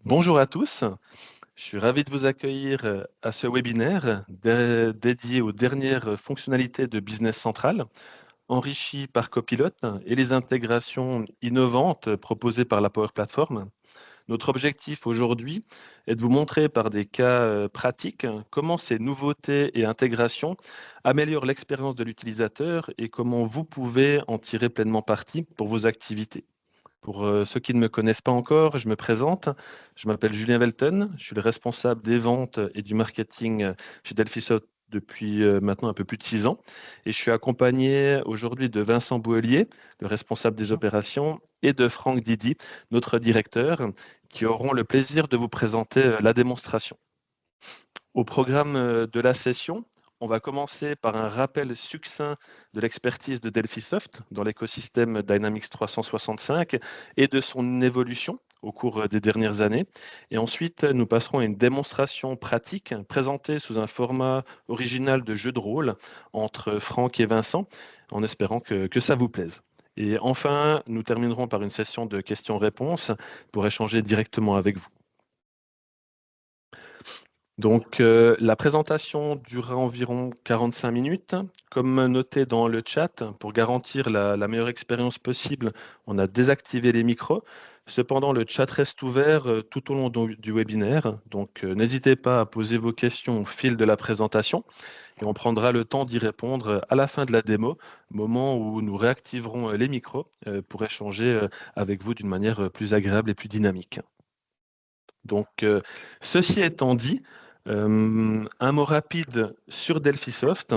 Bonjour à tous, je suis ravi de vous accueillir à ce webinaire dédié aux dernières fonctionnalités de Business Central, enrichi par Copilot et les intégrations innovantes proposées par la Power Platform. Notre objectif aujourd'hui est de vous montrer par des cas pratiques comment ces nouveautés et intégrations améliorent l'expérience de l'utilisateur et comment vous pouvez en tirer pleinement parti pour vos activités. Pour ceux qui ne me connaissent pas encore, je me présente. Je m'appelle Julien Welten. Je suis le responsable des ventes et du marketing chez Delphisoft depuis maintenant un peu plus de 6 ans. Et je suis accompagné aujourd'hui de Vincent Bouelier, le responsable des opérations, et de Franck Didi, notre directeur, qui auront le plaisir de vous présenter la démonstration. Au programme de la session, on va commencer par un rappel succinct de l'expertise de Delphisoft dans l'écosystème Dynamics 365 et de son évolution au cours des dernières années. Et ensuite, nous passerons à une démonstration pratique présentée sous un format original de jeu de rôle entre Franck et Vincent, en espérant que ça vous plaise. Et enfin, nous terminerons par une session de questions-réponses pour échanger directement avec vous. Donc, la présentation durera environ 45 minutes. Comme noté dans le chat, pour garantir la meilleure expérience possible, on a désactivé les micros. Cependant, le chat reste ouvert tout au long du webinaire. Donc, n'hésitez pas à poser vos questions au fil de la présentation et on prendra le temps d'y répondre à la fin de la démo, moment où nous réactiverons les micros pour échanger avec vous d'une manière plus agréable et plus dynamique. Donc, ceci étant dit, un mot rapide sur Delphisoft.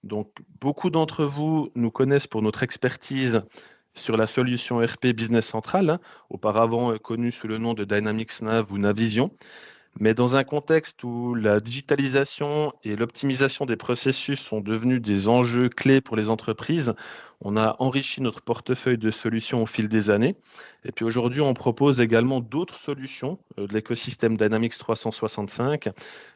Donc, beaucoup d'entre vous nous connaissent pour notre expertise sur la solution RP Business Central, auparavant connue sous le nom de Dynamics Nav ou Navision. Mais dans un contexte où la digitalisation et l'optimisation des processus sont devenus des enjeux clés pour les entreprises, on a enrichi notre portefeuille de solutions au fil des années. Et puis aujourd'hui, on propose également d'autres solutions de l'écosystème Dynamics 365,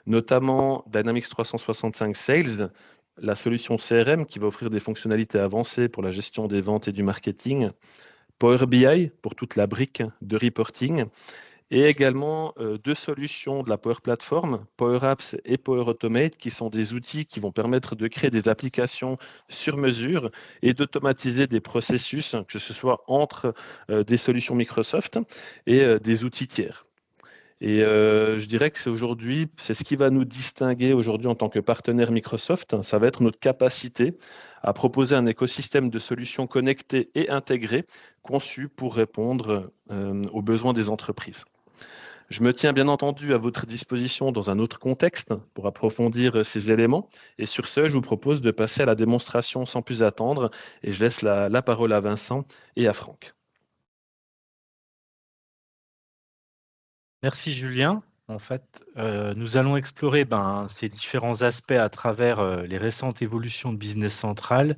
notamment Dynamics 365 Sales, la solution CRM qui va offrir des fonctionnalités avancées pour la gestion des ventes et du marketing, Power BI pour toute la brique de reporting, et également deux solutions de la Power Platform, Power Apps et Power Automate, qui sont des outils qui vont permettre de créer des applications sur mesure et d'automatiser des processus, que ce soit entre des solutions Microsoft et des outils tiers. Et je dirais que c'est ce qui va nous distinguer aujourd'hui en tant que partenaire Microsoft. Ça va être notre capacité à proposer un écosystème de solutions connectées et intégrées conçues pour répondre aux besoins des entreprises. Je me tiens bien entendu à votre disposition dans un autre contexte pour approfondir ces éléments. Et sur ce, je vous propose de passer à la démonstration sans plus attendre et je laisse la parole à Vincent et à Franck. Merci Julien. En fait, nous allons explorer ces différents aspects à travers les récentes évolutions de Business Central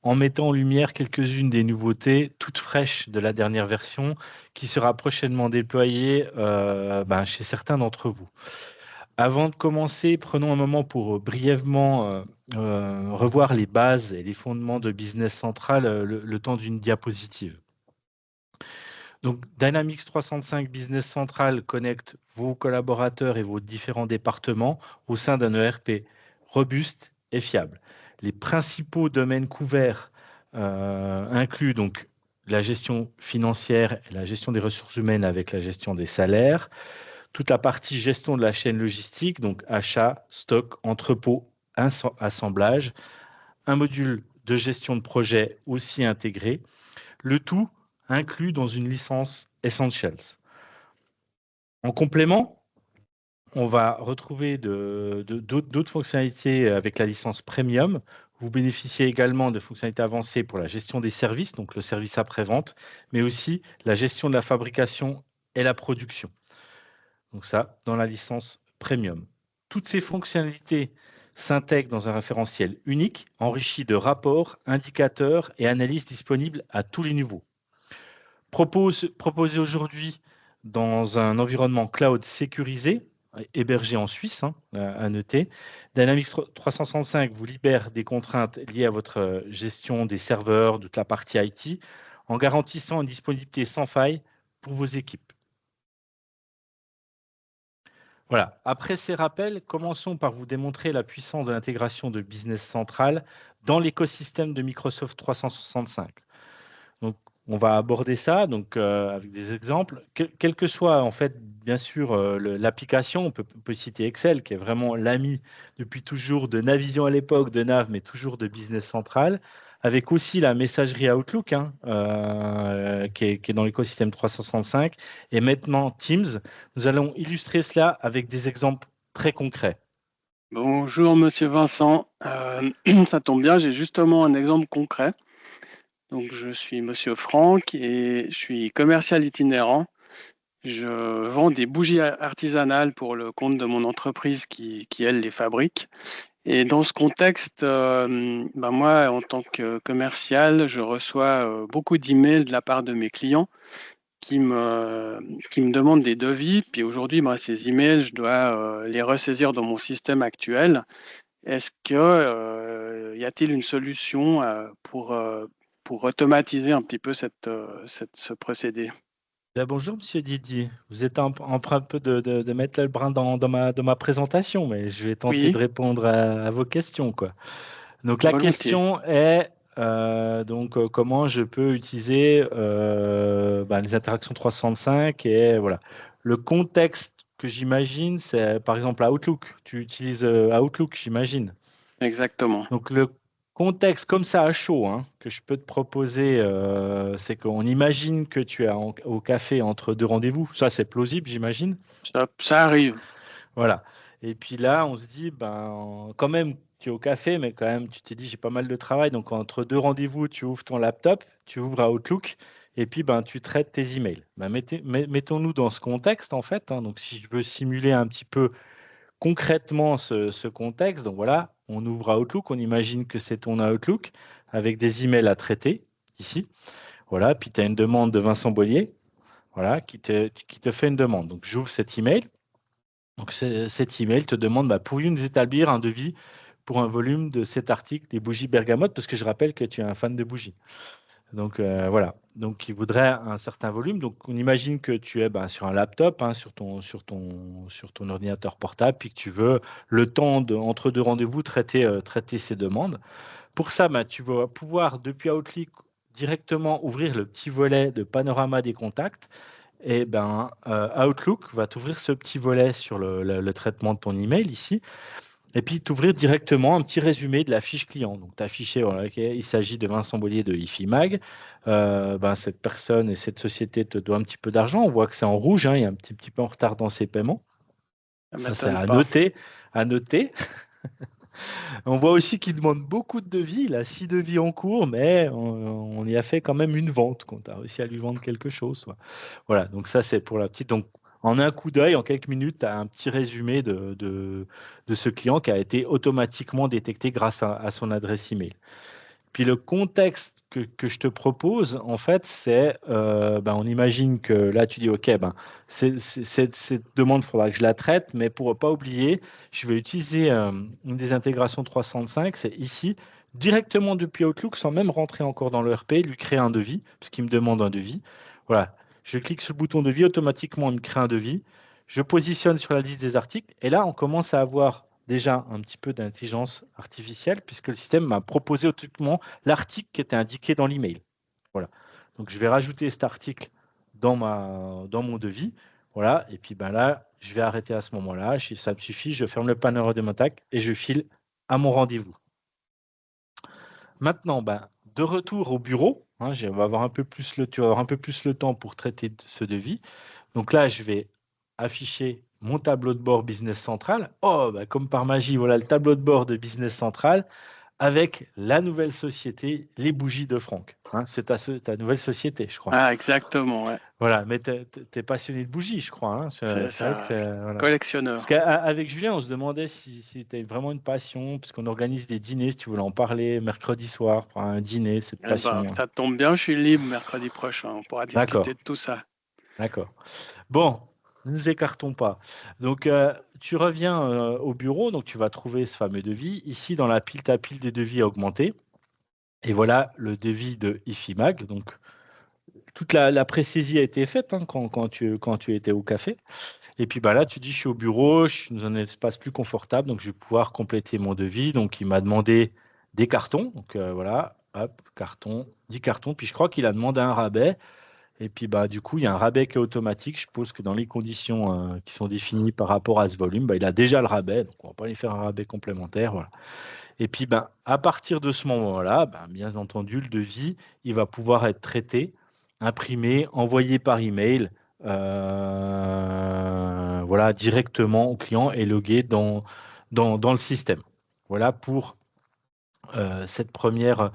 en mettant en lumière quelques-unes des nouveautés toutes fraîches de la dernière version qui sera prochainement déployée chez certains d'entre vous. Avant de commencer, prenons un moment pour brièvement revoir les bases et les fondements de Business Central le temps d'une diapositive. Donc, Dynamics 365 Business Central connecte vos collaborateurs et vos différents départements au sein d'un ERP robuste et fiable. Les principaux domaines couverts incluent donc la gestion financière et la gestion des ressources humaines avec la gestion des salaires, toute la partie gestion de la chaîne logistique, donc achat, stock, entrepôt, assemblage, un module de gestion de projet aussi intégré, le tout inclus dans une licence Essentials. En complément, on va retrouver d'autres fonctionnalités avec la licence Premium. Vous bénéficiez également de fonctionnalités avancées pour la gestion des services, donc le service après-vente, mais aussi la gestion de la fabrication et la production. Donc ça, dans la licence Premium. Toutes ces fonctionnalités s'intègrent dans un référentiel unique, enrichi de rapports, indicateurs et analyses disponibles à tous les niveaux. Proposé aujourd'hui dans un environnement cloud sécurisé, hébergé en Suisse, à noter. Dynamics 365 vous libère des contraintes liées à votre gestion des serveurs, de toute la partie IT, en garantissant une disponibilité sans faille pour vos équipes. Voilà. Après ces rappels, commençons par vous démontrer la puissance de l'intégration de Business Central dans l'écosystème de Microsoft 365. Donc, on va aborder ça donc, avec des exemples. Quel que soit, en fait, bien sûr, l'application, on peut citer Excel, qui est vraiment l'ami depuis toujours de Navision à l'époque, de Nav, mais toujours de Business Central, avec aussi la messagerie Outlook, hein, qui est dans l'écosystème 365, et maintenant Teams. Nous allons illustrer cela avec des exemples très concrets. Bonjour Monsieur Vincent, ça tombe bien, j'ai justement un exemple concret. Donc je suis Monsieur Franck et je suis commercial itinérant. Je vends des bougies artisanales pour le compte de mon entreprise qui elle, les fabrique. Et dans ce contexte, moi, en tant que commercial, je reçois beaucoup d'emails de la part de mes clients qui me demandent des devis. Puis aujourd'hui, ces emails, je dois les ressaisir dans mon système actuel. Est-ce que y a-t-il une solution pour automatiser un petit peu ce procédé? Bonjour, Monsieur Didier. Vous êtes en train un peu de mettre le brin dans ma présentation, mais je vais tenter Oui, de répondre à vos questions, quoi. Donc, la volontiers. question est comment je peux utiliser les interactions 365 et voilà. Le contexte que j'imagine, c'est par exemple Outlook. Tu utilises Outlook, j'imagine. Exactement. Donc, le contexte comme ça à chaud, hein, que je peux te proposer, c'est qu'on imagine que tu es au café entre deux rendez-vous. Ça, c'est plausible, j'imagine. Ça arrive. Voilà. Et puis là, on se dit, ben, quand même, tu es au café, mais quand même, tu t'es dit, j'ai pas mal de travail. Donc, entre deux rendez-vous, tu ouvres ton laptop, tu ouvres Outlook, et puis, ben, tu traites tes emails. Ben, mettons-nous dans ce contexte, en fait, hein. Donc, si je veux simuler un petit peu concrètement ce contexte, donc voilà, on ouvre Outlook, on imagine que c'est ton Outlook avec des emails à traiter ici. Voilà, puis tu as une demande de Vincent Bollier, voilà, qui te fait une demande. Donc j'ouvre cet email. Donc cet email te demande, pourriez-vous nous établir un devis pour un volume de cet article des bougies bergamote, parce que je rappelle que tu es un fan de bougies. Donc voilà, donc il voudrait un certain volume. Donc on imagine que tu es sur un laptop, hein, sur ton ordinateur portable, puis que tu veux le temps entre deux rendez-vous traiter ces demandes. Pour ça, tu vas pouvoir depuis Outlook directement ouvrir le petit volet de panorama des contacts. Et Outlook va t'ouvrir ce petit volet sur le traitement de ton email ici et puis, t'ouvrir directement un petit résumé de la fiche client. Donc, tu as affiché, voilà, ok, il s'agit de Vincent Bollier de IFIMAG. Cette personne et cette société te doit un petit peu d'argent. On voit que c'est en rouge, hein, il y a un petit peu en retard dans ses paiements. Ça Ça, c'est m'étonne à pas. noter. À noter. On voit aussi qu'il demande beaucoup de devis. Il a 6 devis en cours, mais on y a fait quand même une vente, qu'on a réussi à lui vendre quelque chose. Voilà, donc ça, c'est pour la petite. Donc, en un coup d'œil, en quelques minutes, tu as un petit résumé de ce client qui a été automatiquement détecté grâce à son adresse email. Puis le contexte que je te propose, en fait, c'est, on imagine que là, tu dis, OK, cette demande, il faudra que je la traite, mais pour ne pas oublier, je vais utiliser une des intégrations 365, c'est ici, directement depuis Outlook, sans même rentrer encore dans le RP, lui créer un devis, parce qu'il me demande un devis. Voilà, je clique sur le bouton devis, automatiquement, il me crée un devis. Je positionne sur la liste des articles, et là, on commence à avoir déjà un petit peu d'intelligence artificielle, puisque le système m'a proposé automatiquement l'article qui était indiqué dans l'email. Voilà. Donc, je vais rajouter cet article dans mon devis. Voilà. Et puis, là, je vais arrêter à ce moment-là. Ça me suffit. Je ferme le panneau de mon tac et je file à mon rendez-vous. Maintenant, de retour au bureau, hein, on va avoir tu vas avoir un peu plus le temps pour traiter de ce devis. Donc là, je vais afficher mon tableau de bord Business Central. Oh, comme par magie, voilà le tableau de bord de Business Central avec la nouvelle société, les bougies de Franck. Hein, c'est ta nouvelle société, je crois. Ah, exactement, ouais. Voilà, mais tu es passionné de bougies, je crois. Hein. C'est C'est vrai que ça. c'est. Voilà. Parce Collectionneur. qu'avec Julien, on se demandait si tu vraiment une passion, parce qu'on organise des dîners, si tu voulais en parler mercredi soir, pour un dîner, cette passion. Ça tombe bien, je suis libre mercredi prochain. On pourra discuter D'accord, de tout ça. d'accord. Bon, ne nous écartons pas. Donc, tu reviens au bureau, donc tu vas trouver ce fameux devis. Ici, dans la pile, ta pile des devis a augmenté. Et voilà le devis de IFIMAG. Donc, toute la pré-saisie a été faite, hein, quand tu étais au café. Et puis là, tu dis, je suis au bureau, je suis dans un espace plus confortable, donc je vais pouvoir compléter mon devis. Donc, il m'a demandé des cartons. Donc, voilà, hop, carton, 10 cartons. Puis, je crois qu'il a demandé un rabais. Et puis, du coup, il y a un rabais qui est automatique. Je suppose que dans les conditions qui sont définies par rapport à ce volume, il a déjà le rabais. Donc, on ne va pas lui faire un rabais complémentaire. Voilà. Et puis, à partir de ce moment-là, bien entendu, le devis, il va pouvoir être traité, imprimé, envoyé par email, voilà, directement au client et logué dans le système. Voilà pour cette première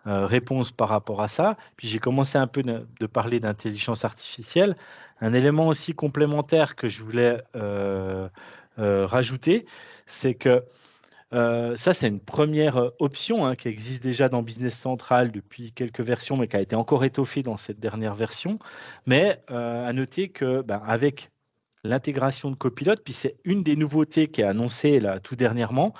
réponse par rapport à ça. Puis j'ai commencé un peu de parler d'intelligence artificielle. Un élément aussi complémentaire que je voulais rajouter, c'est que ça, c'est une première option qui existe déjà dans Business Central depuis quelques versions, mais qui a été encore étoffée dans cette dernière version. Mais à noter que avec l'intégration de Copilot, puis c'est une des nouveautés qui est annoncée là, tout dernièrement,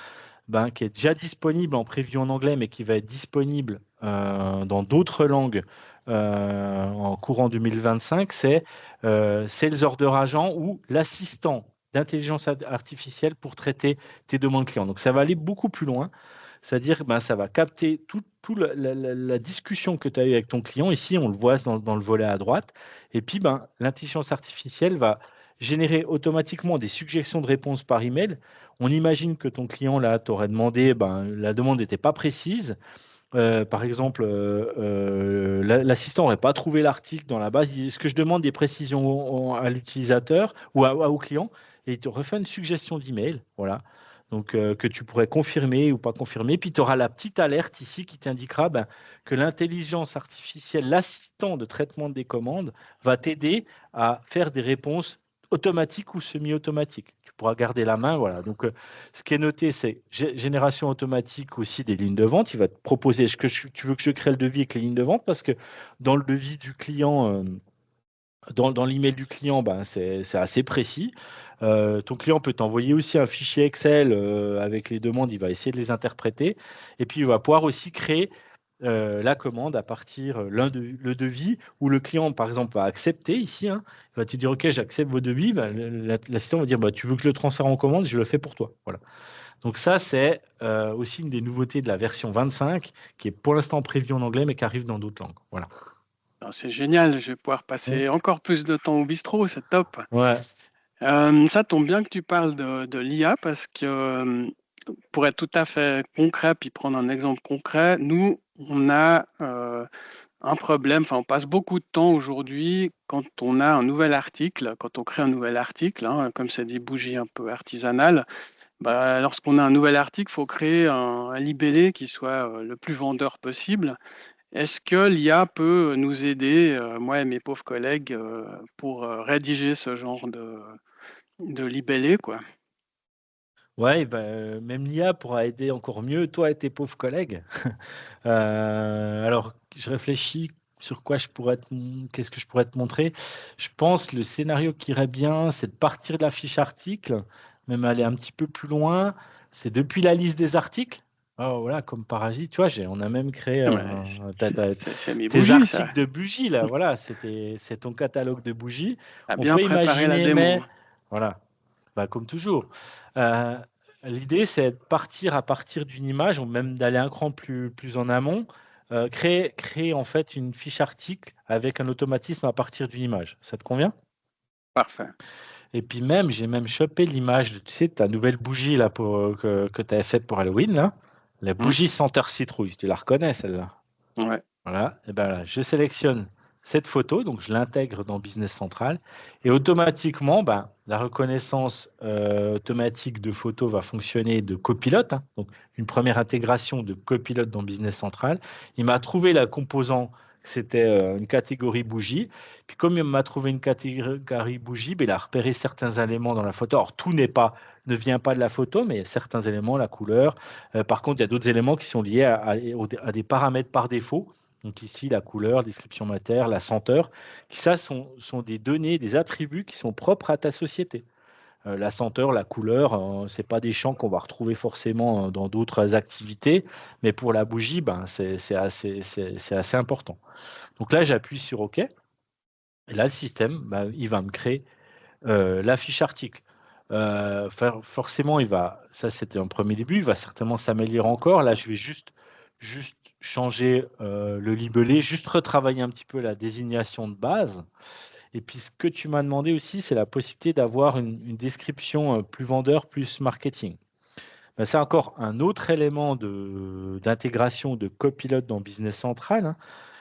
qui est déjà disponible en preview en anglais, mais qui va être disponible dans d'autres langues en courant 2025, c'est Sales Order Agent ou l'assistant d'intelligence artificielle pour traiter tes demandes clients. Donc, ça va aller beaucoup plus loin. C'est-à-dire que ça va capter toute la discussion que tu as eue avec ton client. Ici, on le voit dans le volet à droite. Et puis, l'intelligence artificielle va générer automatiquement des suggestions de réponses par email. On imagine que ton client, là, t'aurait demandé, la demande n'était pas précise. Par exemple, l'assistant n'aurait pas trouvé l'article dans la base. Il dit, est-ce que je demande des précisions à l'utilisateur ou au client? Et il te refait une suggestion d'email. Voilà. Donc, que tu pourrais confirmer ou pas confirmer. Puis, tu auras la petite alerte ici qui t'indiquera que l'intelligence artificielle, l'assistant de traitement des commandes, va t'aider à faire des réponses automatiques ou semi-automatiques. Tu pourras garder la main. Voilà. Donc, ce qui est noté, c'est génération automatique aussi des lignes de vente. Il va te proposer, est-ce que tu veux que je crée le devis avec les lignes de vente? Parce que dans le devis du client, dans l'email du client, c'est assez précis. Ton client peut t'envoyer aussi un fichier Excel avec les demandes, il va essayer de les interpréter. Et puis, il va pouvoir aussi créer la commande à partir le devis où le client, par exemple, va accepter ici. Il va te dire, OK, j'accepte vos devis. L'assistant va dire, tu veux que je le transfère en commande, je le fais pour toi. Voilà. Donc ça, c'est aussi une des nouveautés de la version 25 qui est pour l'instant prévue en anglais, mais qui arrive dans d'autres langues. Voilà. C'est génial, je vais pouvoir passer encore plus de temps au bistrot, c'est top. Ouais. Ça tombe bien que tu parles de l'IA parce que pour être tout à fait concret, puis prendre un exemple concret, nous, on a un problème, on passe beaucoup de temps aujourd'hui quand on a un nouvel article, quand on crée un nouvel article, comme c'est des bougies un peu artisanales, lorsqu'on a un nouvel article, il faut créer un libellé qui soit le plus vendeur possible. Est-ce que l'IA peut nous aider, moi et mes pauvres collègues, pour rédiger ce genre de libellé, quoi? Ouais, même l'IA pourra aider encore mieux toi et tes pauvres collègues. Alors, je réfléchis sur quoi qu'est-ce que je pourrais te montrer. Je pense le scénario qui irait bien, c'est de partir de la fiche article, même aller un petit peu plus loin. C'est depuis la liste des articles. Oh, voilà, comme parasite, tu vois, on a même créé Ouais, c'est mes tes bougies, ça. articles de bougies, là, voilà, c'est ton catalogue de bougies. A On bien peut préparé la imaginer, démo. mais voilà, comme toujours. Euh, L'idée, c'est de partir à partir d'une image, ou même d'aller un cran plus en amont, créer en fait une fiche article avec un automatisme à partir d'une image. Ça te convient? Parfait. Et puis même, j'ai même chopé l'image, tu sais, de ta nouvelle bougie là, que tu avais faite pour Halloween, là. La Mmh. bougie senteur citrouille. Tu la reconnais, celle-là? Ouais. Voilà. Et là, je sélectionne cette photo, donc je l'intègre dans Business Central. Et automatiquement, la reconnaissance automatique de photos va fonctionner de Copilot. Donc, une première intégration de Copilot dans Business Central. Il m'a trouvé la composant, c'était une catégorie bougie. Puis, comme il m'a trouvé une catégorie bougie, il a repéré certains éléments dans la photo. Alors, tout ne vient pas de la photo, mais certains éléments, la couleur. Par contre, il y a d'autres éléments qui sont liés à des paramètres par défaut. Donc ici, la couleur, description matière, la senteur, qui ça sont des données, des attributs qui sont propres à ta société. La senteur, la couleur, ce n'est pas des champs qu'on va retrouver forcément dans d'autres activités, mais pour la bougie, c'est assez important. Donc là, j'appuie sur OK. Et là, le système, il va me créer La fiche article. Forcément, ça c'était un premier début, il va certainement s'améliorer encore. Là, je vais juste changer le libellé, juste retravailler un petit peu la désignation de base. Et puis, ce que tu m'as demandé aussi, c'est la possibilité d'avoir une description plus vendeur, plus marketing. Ben, c'est encore un autre élément d'intégration de copilote dans Business Central, hein.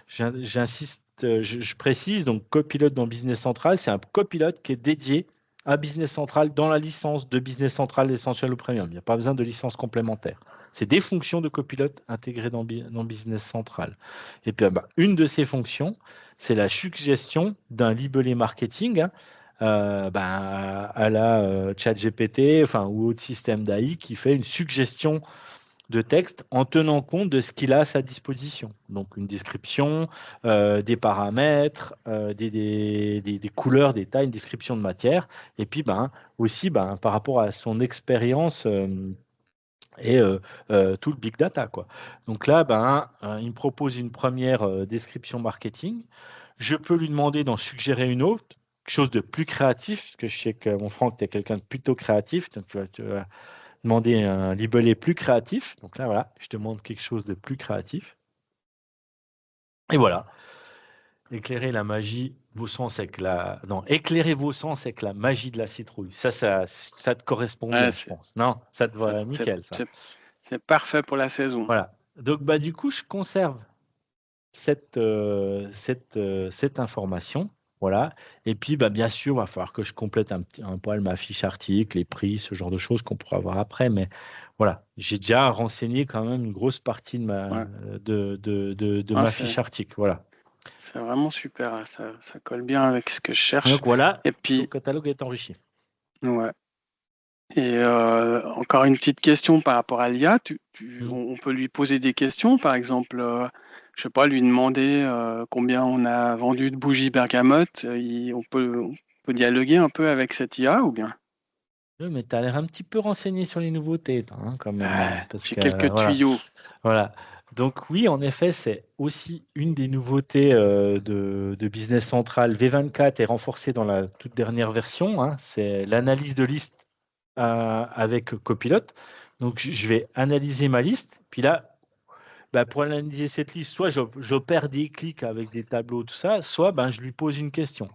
J'insiste, je précise, donc copilote dans Business Central, c'est un copilote qui est dédié à Business Central dans la licence de Business Central Essential ou Premium. Il n'y a pas besoin de licence complémentaire. C'est des fonctions de copilote intégrées dans Business Central. Et puis, une de ces fonctions, c'est la suggestion d'un libellé marketing, hein, à la ChatGPT, ou autre système d'AI qui fait une suggestion de texte en tenant compte de ce qu'il a à sa disposition. Donc une description, des paramètres, des couleurs, des tailles, une description de matière, et puis aussi par rapport à son expérience et tout le big data, quoi. Donc là, il me propose une première description marketing. Je peux lui demander d'en suggérer une autre, quelque chose de plus créatif, parce que je sais que mon Franck, tu es quelqu'un de plutôt créatif, donc tu vas demander un libellé plus créatif. Donc là, voilà, je demande quelque chose de plus créatif. Et voilà. Éclairer la magie, vos sens avec la... Non, éclairer vos sens avec la magie de la citrouille. Ça te correspond bien, je pense. Non, ça te va nickel, ça. C'est parfait pour la saison. Voilà. Donc, du coup, je conserve cette information. Voilà. Et puis, bien sûr, il va falloir que je complète un poil ma fiche article, les prix, ce genre de choses qu'on pourra voir après. Mais voilà, j'ai déjà renseigné quand même une grosse partie de ma fiche article. Voilà. C'est vraiment super. Ça colle bien avec ce que je cherche. Donc voilà, et puis, le catalogue est enrichi. Ouais. Et encore une petite question par rapport à l'IA. On peut lui poser des questions, par exemple, je sais pas, lui demander combien on a vendu de bougies bergamote. On peut dialoguer un peu avec cette IA ou bien? Oui, mais tu as l'air un petit peu renseigné sur les nouveautés, quand même. J'ai quelques tuyaux. Voilà. Donc oui, en effet, c'est aussi une des nouveautés de Business Central. V24 est renforcée dans la toute dernière version, hein. C'est l'analyse de liste avec Copilot. Donc je vais analyser ma liste. Puis là, pour analyser cette liste, soit j'opère des clics avec des tableaux, tout ça, soit je lui pose une question.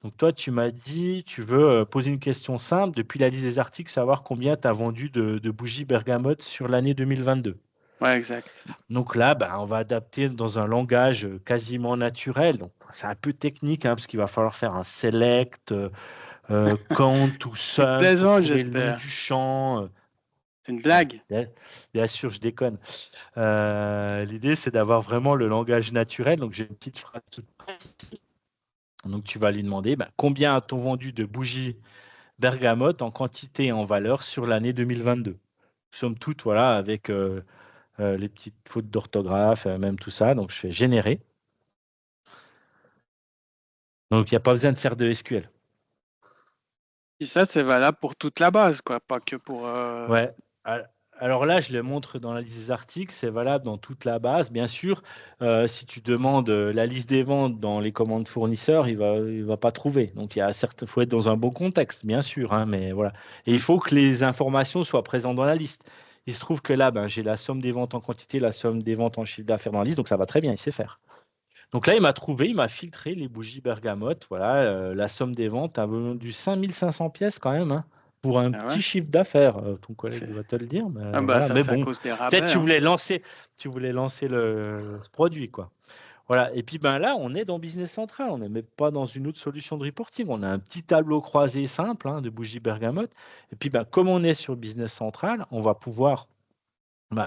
Donc toi, tu m'as dit, tu veux poser une question simple, depuis la liste des articles, savoir combien tu as vendu de bougies bergamote sur l'année 2022. Ouais, exact. Donc là, on va adapter dans un langage quasiment naturel. Donc c'est un peu technique, hein, parce qu'il va falloir faire un select, count, tout ça, plaisant, trouver le nom j'espère. du champ. C'est une blague. Bien sûr, je déconne. L'idée, c'est d'avoir vraiment le langage naturel. Donc j'ai une petite phrase toute prête. Donc tu vas lui demander combien a-t-on vendu de bougies bergamote en quantité et en valeur sur l'année 2022. Somme toute, voilà, avec les petites fautes d'orthographe, même tout ça. Donc, je fais générer. Donc, il n'y a pas besoin de faire de SQL. Et ça, c'est valable pour toute la base, quoi, pas que pour... Ouais. Alors là, je le montre dans la liste des articles, c'est valable dans toute la base. Bien sûr, si tu demandes la liste des ventes dans les commandes fournisseurs, il va pas trouver. Donc, il faut être dans un bon contexte, bien sûr, hein, mais voilà. Et il faut que les informations soient présentes dans la liste. Il se trouve que là, j'ai la somme des ventes en quantité, la somme des ventes en chiffre d'affaires dans la liste, donc ça va très bien, il sait faire. Donc là, il m'a filtré les bougies bergamote. Voilà, la somme des ventes a vendu 5500 pièces quand même, hein, pour un petit chiffre d'affaires. Ton collègue va te le dire. Mais, ça, mais bon, bon, peut-être tu voulais lancer ce produit, quoi. Voilà. Et puis là, on est dans Business Central. On n'est même pas dans une autre solution de reporting. On a un petit tableau croisé simple, hein, de bougies bergamote. Et puis, comme on est sur Business Central, on va pouvoir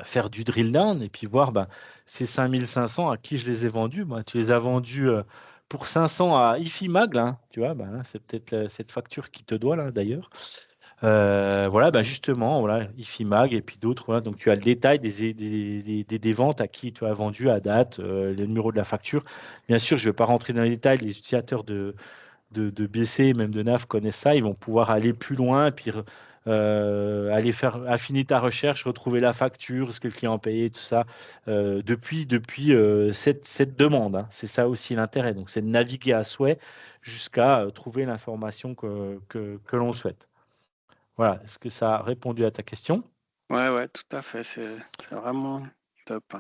faire du drill down et puis voir ces 5500 à qui je les ai vendus. Tu les as vendus pour 500 à IFIMAG, là, tu vois, c'est peut-être cette facture qui te doit là d'ailleurs. Voilà, justement, voilà, IFIMAG et puis d'autres. Voilà, donc tu as le détail des ventes à qui tu as vendu à date, le numéro de la facture. Bien sûr, je ne vais pas rentrer dans les détails. Les utilisateurs de BC, même de NAF, connaissent ça. Ils vont pouvoir aller plus loin et puis aller affiner ta recherche, retrouver la facture, ce que le client a payé, tout ça, depuis cette demande, hein. C'est ça aussi l'intérêt. Donc, c'est de naviguer à souhait jusqu'à trouver l'information que l'on souhaite. Voilà. Est-ce que ça a répondu à ta question? Ouais, tout à fait. C'est vraiment top.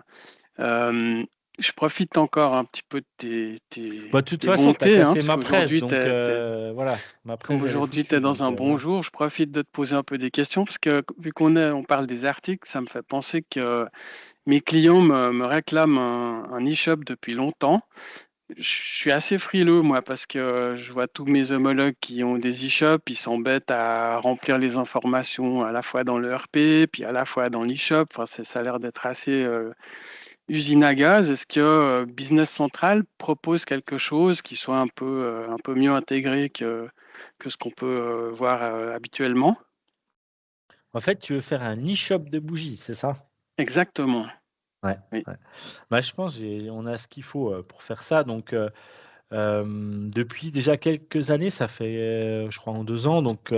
Je profite encore un petit peu de Bah, de toute tes façon, tu as bontés, hein, cassé parce ma presse, qu'aujourd'hui, donc voilà, ma comme presse, elle est aujourd'hui, tu es foutue. dans Donc un bon voilà. jour, je profite de te poser un peu des questions, parce que vu on parle des articles, ça me fait penser que mes clients me réclament un e-shop depuis longtemps. Je suis assez frileux, moi, parce que je vois tous mes homologues qui ont des e-shops, ils s'embêtent à remplir les informations à la fois dans le RP, puis à la fois dans l'e-shop. Enfin, ça a l'air d'être assez usine à gaz. Est-ce que Business Central propose quelque chose qui soit un peu mieux intégré que ce qu'on peut voir habituellement? En fait, tu veux faire un e-shop de bougies, c'est ça? Exactement, Ouais, oui. ouais. Bah, je pense on a ce qu'il faut pour faire ça. Donc, depuis déjà quelques années, ça fait, je crois, en 2 ans, donc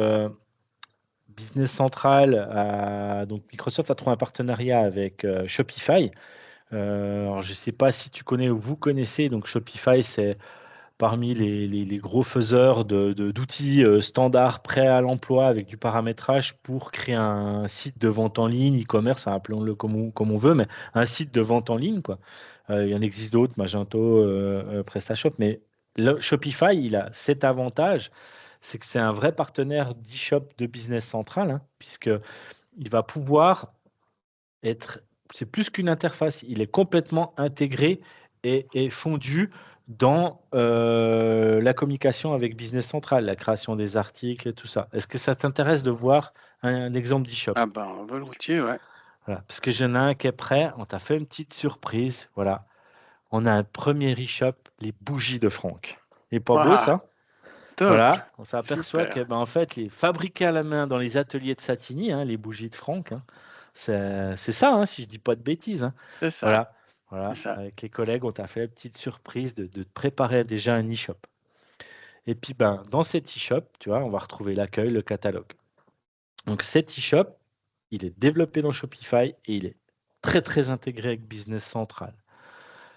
Business Central, donc Microsoft a trouvé un partenariat avec Shopify. Alors, je ne sais pas si tu connais ou vous connaissez, donc Shopify, c'est parmi les gros faiseurs d'outils standards prêts à l'emploi avec du paramétrage pour créer un site de vente en ligne, e-commerce, hein, appelons-le comme on veut, mais un site de vente en ligne, quoi. Il y en existe d'autres, Magento, PrestaShop, mais Shopify, il a cet avantage, c'est que c'est un vrai partenaire d'e-shop de Business Central, hein, puisque il va pouvoir être, c'est plus qu'une interface, il est complètement intégré et fondu dans la communication avec Business Central, la création des articles et tout ça. Est-ce que ça t'intéresse de voir un exemple d'e-shop? Ah ben, volontiers, ouais. Voilà, parce que j'en ai un qui est prêt, on t'a fait une petite surprise, voilà. On a un premier e-shop, les bougies de Franck. Il n'est pas beau Waouh, ça? top, Voilà, on s'aperçoit que, super, ben, en fait, les fabriqués à la main dans les ateliers de Satigny, hein, les bougies de Franck, hein, c'est ça, hein, si je dis pas de bêtises, hein. c'est ça, Voilà, c'est voilà, ça. avec les collègues, on t'a fait la petite surprise de préparer déjà un e-shop. Et puis, ben, dans cet e-shop, tu vois, on va retrouver l'accueil, le catalogue. Donc, cet e-shop, il est développé dans Shopify et il est très, très intégré avec Business Central.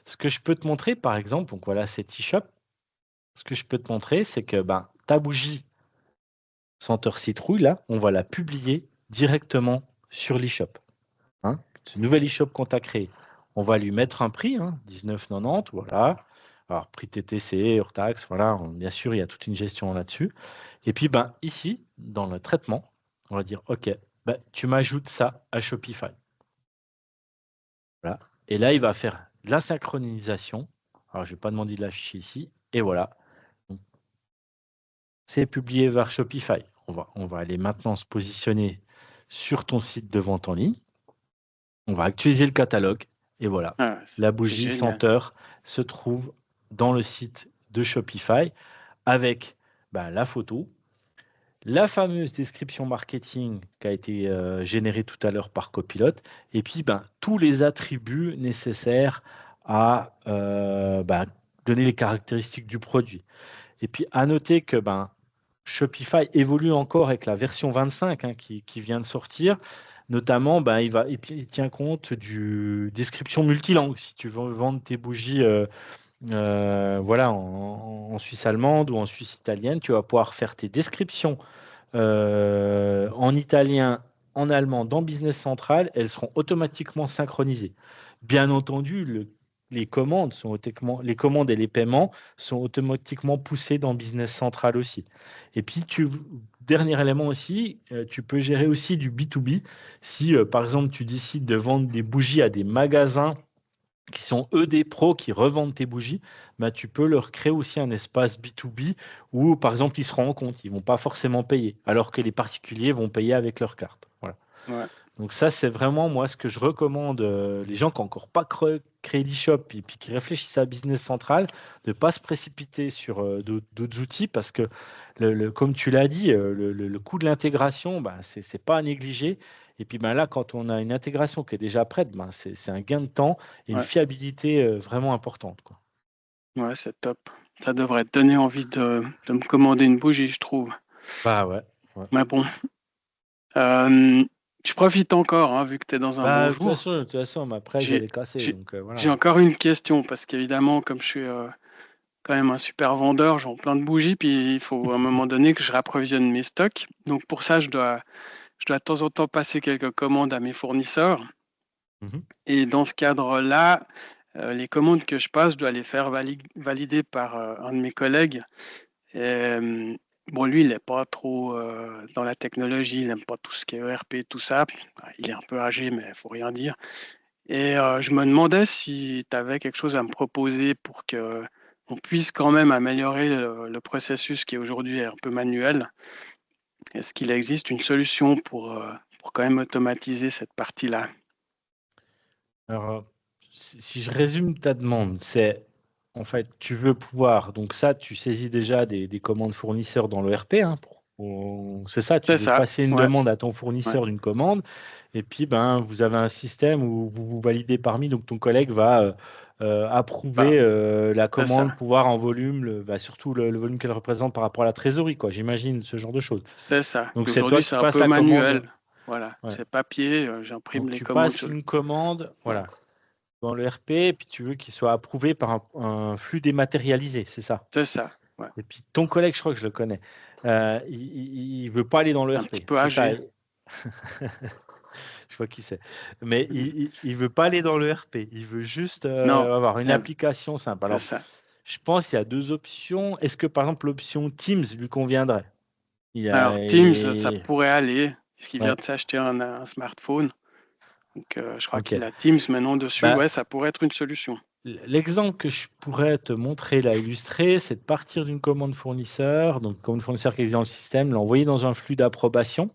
Ce que je peux te montrer, par exemple, donc voilà cet e-shop, ce que je peux te montrer, c'est que ben, ta bougie senteur citrouille, là, on va la publier directement sur l'e-shop, hein. Ce nouvel e-shop qu'on t'a créé, on va lui mettre un prix, hein, 19,90, voilà. Alors, prix TTC, hors taxe, voilà, bien sûr, il y a toute une gestion là-dessus. Et puis, ben, ici, dans le traitement, on va dire, OK, ben, tu m'ajoutes ça à Shopify. Voilà. Et là, il va faire de la synchronisation. Alors, je ne vais pas demander de l'afficher ici. Et voilà. Donc, c'est publié vers Shopify. On va aller maintenant se positionner sur ton site de vente en ligne. On va actualiser le catalogue. Et voilà. Ah, La c'est bougie génial. senteur se trouve dans le site de Shopify avec ben, la photo, la fameuse description marketing qui a été générée tout à l'heure par Copilot, et puis ben, tous les attributs nécessaires à ben, donner les caractéristiques du produit. Et puis à noter que ben, Shopify évolue encore avec la version 25 hein, qui vient de sortir. Notamment, ben, il tient compte du description multilangue. Si tu veux vendre tes bougies voilà, en Suisse allemande ou en Suisse italienne, tu vas pouvoir faire tes descriptions en italien, en allemand, dans Business Central, elles seront automatiquement synchronisées. Bien entendu, les commandes les commandes et les paiements sont automatiquement poussés dans Business Central aussi. Et puis, dernier élément aussi, tu peux gérer aussi du B2B. Si, par exemple, tu décides de vendre des bougies à des magasins qui sont eux des pros qui revendent tes bougies, bah, tu peux leur créer aussi un espace B2B où, par exemple, ils se rendent compte, ils ne vont pas forcément payer, alors que les particuliers vont payer avec leur carte. Voilà. Ouais. Donc ça, c'est vraiment moi ce que je recommande, les gens qui n'ont encore pas créé l'e-shop et puis qui réfléchissent à Business Central, de ne pas se précipiter sur d'autres outils parce que, comme tu l'as dit, le coût de l'intégration, bah, ce n'est pas à négliger. Et puis ben là, quand on a une intégration qui est déjà prête, ben, c'est un gain de temps et une Ouais, fiabilité vraiment importante, quoi. ouais, c'est top. Ça devrait te donner envie de me commander une bougie, je trouve. Bah ouais. Ouais. Mais bon, Je profite encore, hein, vu que tu es dans un bon Bah, jour. de toute façon, mais après, J'ai j'allais casser. j'ai- Donc j'ai voilà. encore une question, parce qu'évidemment, comme je suis quand même un super vendeur, je vends plein de bougies, puis il faut à un moment donné que je rapprovisionne mes stocks. Donc pour ça, je dois de temps en temps passer quelques commandes à mes fournisseurs. Mhm. Et dans ce cadre-là, les commandes que je passe, je dois les faire valider par un de mes collègues. Et, bon, lui, il n'est pas trop dans la technologie, il n'aime pas tout ce qui est ERP, tout ça. Il est un peu âgé, mais il faut rien dire. Et je me demandais si tu avais quelque chose à me proposer pour que on puisse quand même améliorer le processus qui aujourd'hui est un peu manuel. Est-ce qu'il existe une solution pour quand même automatiser cette partie-là? Alors, si je résume ta demande, c'est en fait, tu veux pouvoir, donc ça, tu saisis déjà des commandes fournisseurs dans l'ERP, hein, c'est ça, tu C'est veux ça, passer une ouais, demande à ton ouais, fournisseur d'une commande, et puis ben, vous avez un système où vous vous validez parmi, donc ton collègue va bah, approuver la c'est commande, ça, pouvoir en volume, surtout le volume qu'elle représente par rapport à la trésorerie, quoi, j'imagine, ce genre de choses. c'est ça. Donc c'est toi Aujourd'hui, qui c'est un passes peu la commande. manuel. Voilà, Ouais. c'est papier, j'imprime Donc les tu commandes passes sur le... une commande, Ouais, voilà, dans le RP, et puis tu veux qu'il soit approuvé par un flux dématérialisé, c'est ça. c'est ça, ouais. Et puis ton collègue, je crois que je le connais, il veut pas aller dans le Un RP, petit peu c'est ça. âgé. Je vois qui c'est. Mais il veut pas aller dans le RP, il veut juste Non, avoir une euh, application simple. c'est Alors, ça. je pense qu'il y a deux options. Est-ce que par exemple l'option Teams lui conviendrait? Il Alors, a, Teams, ça pourrait aller, puisqu'il vient ouais, de s'acheter un smartphone. Donc, je crois ok. qu'il a Teams maintenant dessus. Bah, Ouais, ça pourrait être une solution. l'exemple que je pourrais te montrer là illustré, c'est de partir d'une commande fournisseur, donc commande fournisseur qui existe dans le système, l'envoyer dans un flux d'approbation,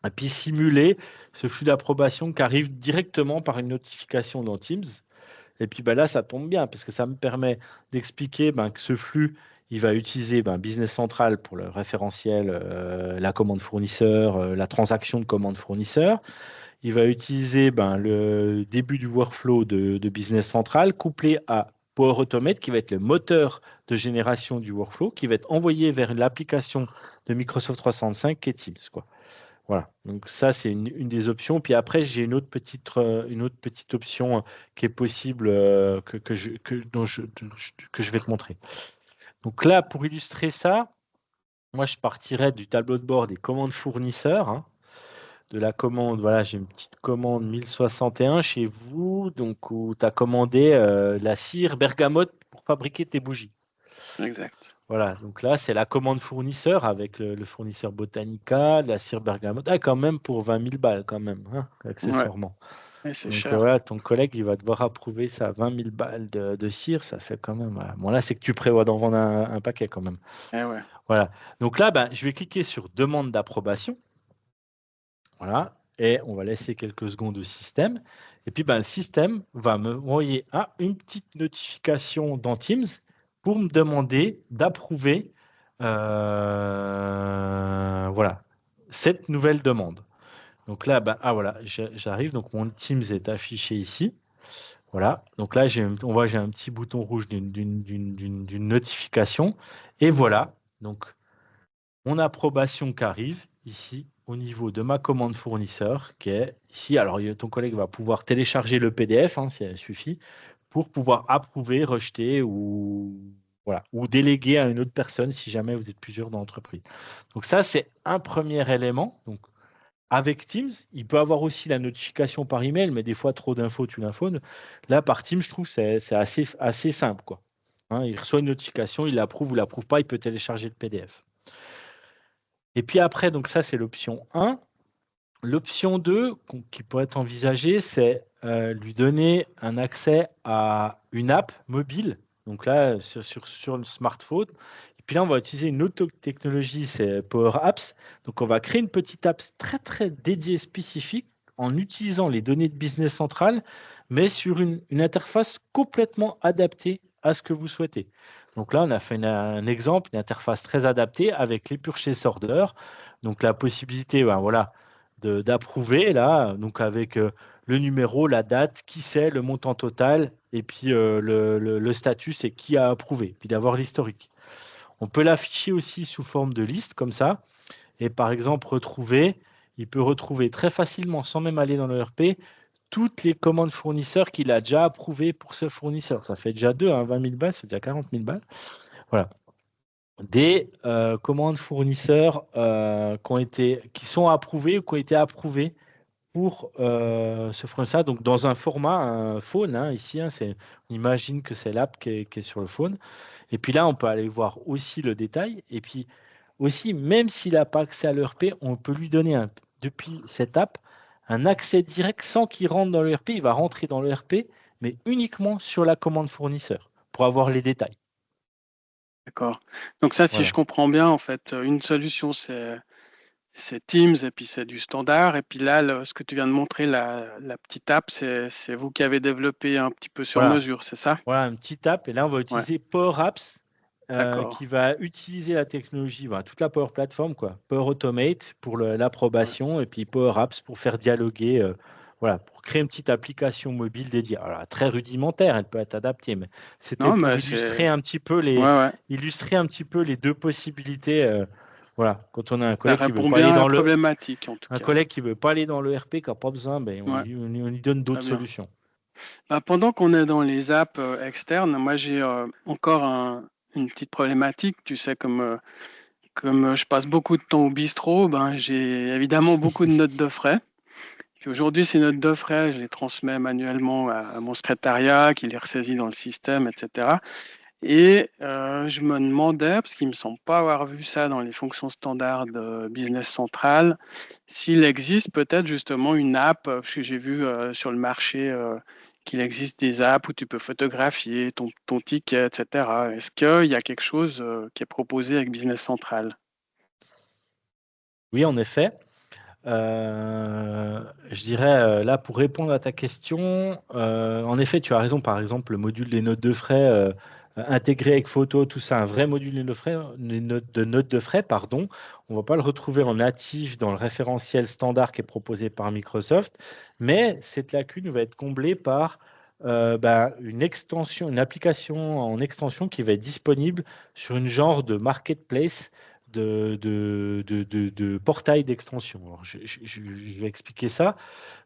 et puis simuler ce flux d'approbation qui arrive directement par une notification dans Teams. Et puis là, ça tombe bien, parce que ça me permet d'expliquer que ce flux, il va utiliser Business Central pour le référentiel, la commande fournisseur, la transaction de commande fournisseur. Il va utiliser le début du workflow de Business Central couplé à Power Automate, qui va être le moteur de génération du workflow, qui va être envoyé vers l'application de Microsoft 365 qui est Teams, quoi. Voilà, donc ça, c'est une des options. Puis après, j'ai une autre petite option qui est possible que je vais te montrer. Donc là, pour illustrer ça, moi, je partirais du tableau de bord des commandes fournisseurs, hein. De la commande, voilà, j'ai une petite commande 1061 chez vous, donc où tu as commandé la cire bergamote pour fabriquer tes bougies. Exact. Voilà, donc là, c'est la commande fournisseur avec le fournisseur Botanica, la cire bergamote. Ah, quand même pour 20 000 balles, quand même, hein, Ouais, accessoirement. et c'est Donc cher. voilà, ton collègue, il va devoir approuver ça, 20 000 balles de cire, ça fait quand même. Bon, là, c'est que tu prévois d'en vendre un paquet quand même. Eh ouais. Voilà. Donc là, je vais cliquer sur demande d'approbation. Voilà. Et on va laisser quelques secondes au système. Et puis, le système va me envoyer une petite notification dans Teams pour me demander d'approuver voilà, cette nouvelle demande. Donc là, voilà, j'arrive. Donc, mon Teams est affiché ici. Voilà. Donc là, on voit j'ai un petit bouton rouge d'une notification. Et voilà. Donc, mon approbation qui arrive ici au niveau de ma commande fournisseur qui est ici. Alors, ton collègue va pouvoir télécharger le PDF, hein, ça suffit, pour pouvoir approuver, rejeter ou, voilà, ou déléguer à une autre personne si jamais vous êtes plusieurs dans l'entreprise. Donc ça, c'est un premier élément. Donc, avec Teams, il peut avoir aussi la notification par email, mais des fois, trop d'infos, tu l'info. Là, par Teams, je trouve que c'est assez simple, quoi. Hein, il reçoit une notification, il l'approuve ou l'approuve pas, il peut télécharger le PDF. Et puis après, donc ça, c'est l'option 1. L'option 2 qui pourrait être envisagée, c'est lui donner un accès à une app mobile. Donc là, sur le smartphone. Et puis là, on va utiliser une autre technologie, c'est Power Apps. Donc on va créer une petite app très, très dédiée, spécifique, en utilisant les données de Business Central, mais sur une interface complètement adaptée à ce que vous souhaitez. Donc là, on a fait un exemple, une interface très adaptée avec les purchase orders. Donc la possibilité, voilà, d'approuver là, donc avec le numéro, la date, qui c'est, le montant total, et puis le statut, c'est qui a approuvé, puis d'avoir l'historique. On peut l'afficher aussi sous forme de liste comme ça, et par exemple retrouver il peut retrouver très facilement, sans même aller dans le ERP, toutes les commandes fournisseurs qu'il a déjà approuvées pour ce fournisseur. Ça fait déjà 20 000 balles, c'est déjà 40 000 balles. Voilà. Des commandes fournisseurs qui sont approuvées ou qui ont été approuvées pour ce fournisseur. Donc, dans un format, un phone, hein, ici, hein, on imagine que c'est l'app qui est sur le phone. Et puis là, on peut aller voir aussi le détail. Et puis aussi, même s'il n'a pas accès à l'ERP, on peut lui donner, depuis cette app, un accès direct sans qu'il rentre dans l'ERP. Il va rentrer dans l'ERP, mais uniquement sur la commande fournisseur pour avoir les détails. D'accord. Donc ça, si je Voilà. comprends bien, en fait, une solution, c'est Teams et puis c'est du standard. Et puis là, ce que tu viens de montrer, la petite app, c'est vous qui avez développé un petit peu sur Voilà. mesure, c'est ça? Voilà, une petite app. Et là, on va Ouais, utiliser Power Apps d'accord. qui va utiliser la technologie, voilà, toute la Power Platform, quoi. Power Automate pour Ouais, l'approbation et puis Power Apps pour faire dialoguer, voilà, pour créer une petite application mobile dédiée. Alors, très rudimentaire, elle peut être adaptée, mais c'était non, pour mais illustrer c'est. un petit peu Ouais, ouais. les deux possibilités. Voilà, quand on a un Ça collègue qui veut répond pas aller bien à la dans le, problématique, en tout un cas. collègue qui veut pas aller dans le RP, qui n'a pas besoin, ben, Ouais, on lui donne très d'autres bien. solutions. Bah, pendant qu'on est dans les apps externes, moi j'ai encore une petite problématique. Tu sais, comme je passe beaucoup de temps au bistrot, ben, j'ai évidemment beaucoup de notes de frais. Puis aujourd'hui, ces notes de frais, je les transmets manuellement à mon secrétariat, qui les ressaisit dans le système, etc. Et je me demandais, parce qu'il ne me semble pas avoir vu ça dans les fonctions standards de Business Central, s'il existe peut-être justement une app, parce que j'ai vu sur le marché qu'il existe des apps où tu peux photographier ton ticket, etc. Est-ce qu'il y a quelque chose qui est proposé avec Business Central? Oui, en effet. Je dirais, là, pour répondre à ta question, en effet, tu as raison. Par exemple, le module des notes de frais intégré avec photo, tout ça, un vrai module de notes de frais, pardon. On ne va pas le retrouver en natif dans le référentiel standard qui est proposé par Microsoft, mais cette lacune va être comblée par une extension, une application en extension qui va être disponible sur une genre de marketplace de portail d'extension. Alors, je vais expliquer ça.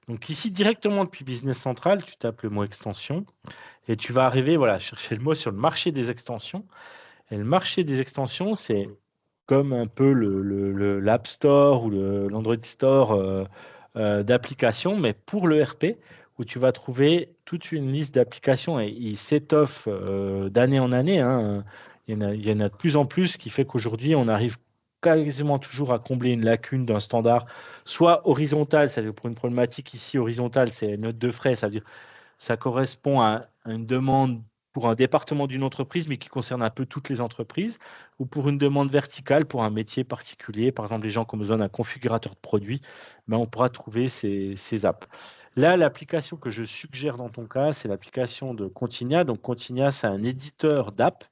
Donc ici, directement depuis Business Central, tu tapes le mot extension et tu vas arriver, voilà, chercher le mot sur le marché des extensions. Et le marché des extensions, c'est comme un peu l'App Store ou l'Android Store d'applications, mais pour le RP, où tu vas trouver toute une liste d'applications et il s'étoffe d'année en année, hein. Il y en a de plus en plus, ce qui fait qu'aujourd'hui, on arrive quasiment toujours à combler une lacune d'un standard, soit horizontal, c'est-à-dire pour une problématique ici horizontale, c'est note de frais, ça veut dire ça correspond à une demande pour un département d'une entreprise, mais qui concerne un peu toutes les entreprises, ou pour une demande verticale pour un métier particulier. Par exemple, les gens qui ont besoin d'un configurateur de produits, ben, on pourra trouver ces apps. Là, l'application que je suggère dans ton cas, c'est l'application de Continia. Donc, Continia, c'est un éditeur d'app.